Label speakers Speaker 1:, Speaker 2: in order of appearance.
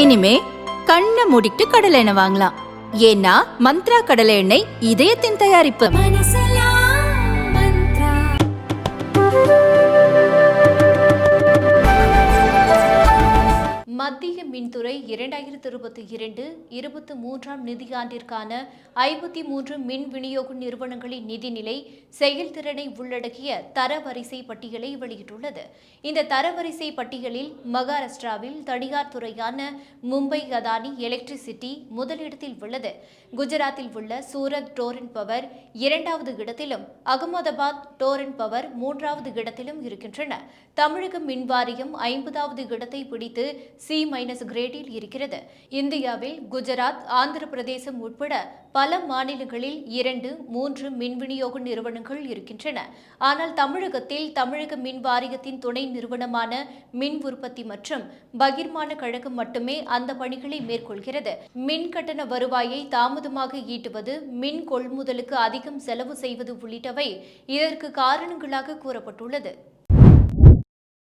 Speaker 1: இனிமே கண்ணை மூடிட்டு கடலை எண்ணெய் வாங்கலாம். ஏன்னா மந்த்ரா கடலை எண்ணெய் இதயத்தின் தயாரிப்பு.
Speaker 2: மத்திய மின்துறை 2022-23 நிதியாண்டிற்கான 53 மின் விநியோக நிறுவனங்களின் நிதிநிலை செயல்திறனை உள்ளடக்கிய தரவரிசை பட்டியலை வெளியிட்டுள்ளது. இந்த தரவரிசை பட்டியலில் மகாராஷ்டிராவில் தனியார் துறையான மும்பை அதானி எலக்ட்ரிசிட்டி முதலிடத்தில் உள்ளது. குஜராத்தில் உள்ள சூரத் டோரண்ட் பவர் 2வது இடத்திலும், அகமதாபாத் டோரண்ட் பவர் 3வது இடத்திலும் இருக்கின்றன. தமிழக மின்வாரியம் 50வது இடத்தை பிடித்து C- கிரேடில் இருக்கிறது. இந்தியாவில் குஜராத், ஆந்திர பிரதேசம் உட்பட பல மாநிலங்களில் 2, 3 மின் விநியோக நிறுவனங்கள் இருக்கின்றன. ஆனால் தமிழகத்தில் தமிழக மின் வாரியத்தின் துணை நிறுவனமான மின் உற்பத்தி மற்றும் பகிர்மான கழகம் மட்டுமே அந்த பணிகளை மேற்கொள்கிறது. மின் கட்டண வருவாயை தாமதமாக ஈட்டுவது, மின் கொள்முதலுக்கு அதிகம் செலவு செய்வது உள்ளிட்டவை இதற்கு காரணங்களாக கூறப்பட்டுள்ளது.